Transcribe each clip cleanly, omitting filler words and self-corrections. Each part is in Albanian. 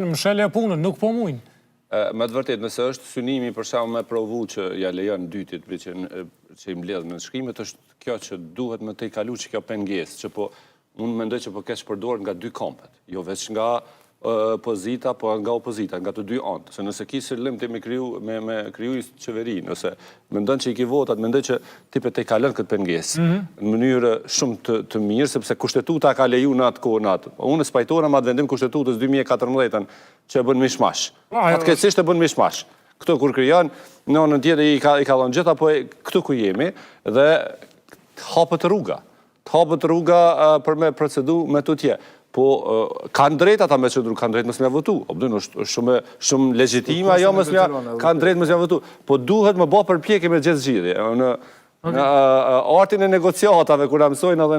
Në mshelja punën, nuk po mujnë. Me të vërtet, nëse është synimi për shkak me provu që ja lejon dytit që i mbledh në shkrimet, është kjo që duhet me të i kalu që kjo pengesë, që po unë mendoj që po keq përdor nga dy kampet, jo veç nga pozita, po nga opozita, nga të dy anët. Se nëse ki sëllim të me kriju i qeveri, nëse mendon që i ki votat, mendoj që ti pe të i kalon këtë pengesë, në mënyrë shumë të mirë, sepse kushtetuta ka leju në atë kohë në atë. Unë spajtora ma të vendim kushtetutës 2014 që e bën mishmash. Atë këtësisht e bën mishmash. Këto kur krijon, në anën tjetër i ka dhënë gjitha, po këtu ku jemi, dhe hapët rruga. Hapët rruga për me procedu me tutje. Po, kanë drejt ata me qëndru, kanë drejt mësë mja votu. është shumë legjitime, ajo mësë mja, kanë drejt mësë mja votu. Po duhet më bo përpjekje me gjithë gjithje. Në artin e negociatave, kur mësojnë edhe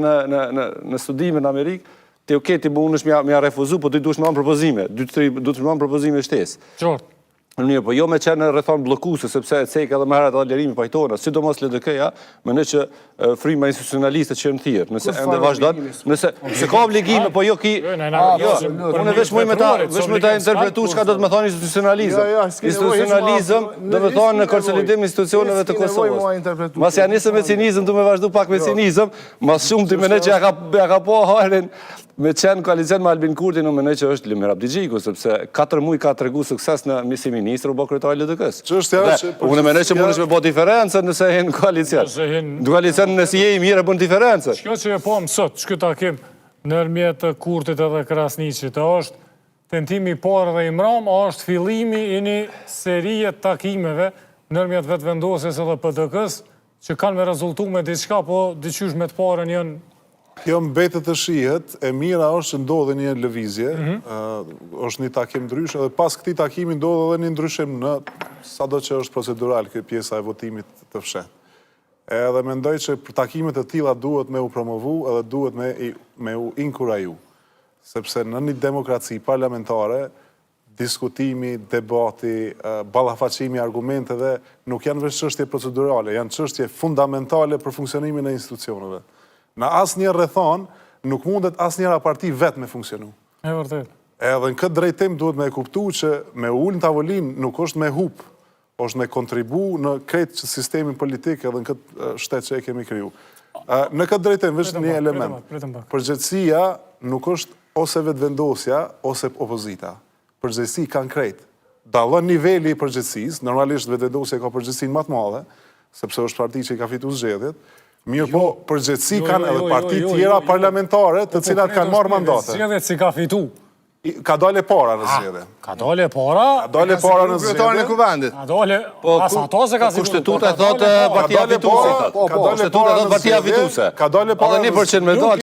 në studime në Amerikë, ti bu unë është mja refuzu, po ti duhet më anë propozime. Duhet më anë propozime shtesë. Qartë. Mirë, po jo me qenë rrethon blokuse, sepse e cekë edhe më herët edhe lerimi pajtona, sidomos LDK-ja, më në që fryma institucionaliste që në thirë, nëse ende vazhdon, nëse ka obligime, po jo ki... Unë veç muj me ta interpretu që ka do të më thonë institucionalizëm. Institucionalizëm do më thonë në konsolidim institucioneve të Kosovës. Mas ja nisëm me cinizëm, du me vazhdu pak me cinizëm, mas shumë të mene që ja ka po harin me qenë koalicion me Albin Kurti, në mënej që është Limer Abdigjiku, sepse 4 muj ka të regu sukses në misi ministrë u bo kryetari LDK-s. Unë mënej që mund është me bo diferencë nëse e në koalicion. Në koalicion nësi je i mire bën diferencë. Shko që e po mësot, shko takim nërmjet të Kurtit edhe Krasniqit, është tentimi parë dhe imram, është fillimi i një serije takimeve nërmjet vetë vendosjes edhe PDK-s, që kanë me rezultu me diçka, po diqysh me të parën janë. Kjo mbetet të shihet, e mira është që ndodhe një lëvizje, është një takim ndrysh, edhe pas këti takimi ndodhe edhe një ndryshim në sado që është procedural këtë pjesa e votimit të fshet. Edhe mendoj që për takimet e tilla duhet me u promovu edhe duhet me u inkuraju. Sepse në një demokraci parlamentare, diskutimi, debati, ballafaqimi argumenteve nuk janë veç çështje procedurale, janë çështje fundamentale për funksionimin e institucioneve. Në asë një rrethon, nuk mundet asë njëra parti vetë me funksionu. E vërtet. Edhe në këtë drejtim duhet me kuptu që me ullë në tavolin nuk është me hup, është me kontribu në kretë sistemin politik edhe në këtë shtetë që e kemi kriju. Në këtë drejtim, vështë një element. Përgjithësia nuk është ose vetëvendosja, ose opozita. Përgjithësi kanë kretë. Dallon niveli i përgjithësisë, normalisht vetëvendosja ka përgjithësinë më të madhe, sepse është parti që i ka fitu zgjedhjet. Mirë po, përgjithësi kanë edhe parti tjera parlamentare të cilat kanë marrë mandate. Zgjedhjet si ka fitu? Ka dole para në zgjedhje. Ka dole para? Ka dole para në zgjedhje. Kryetarin e kuvendit. Ka dole... As ato se ka si... Kushtetuta thotë partia fituse. Kushtetuta thotë partia fituse. Ka dole para në zgjedhje.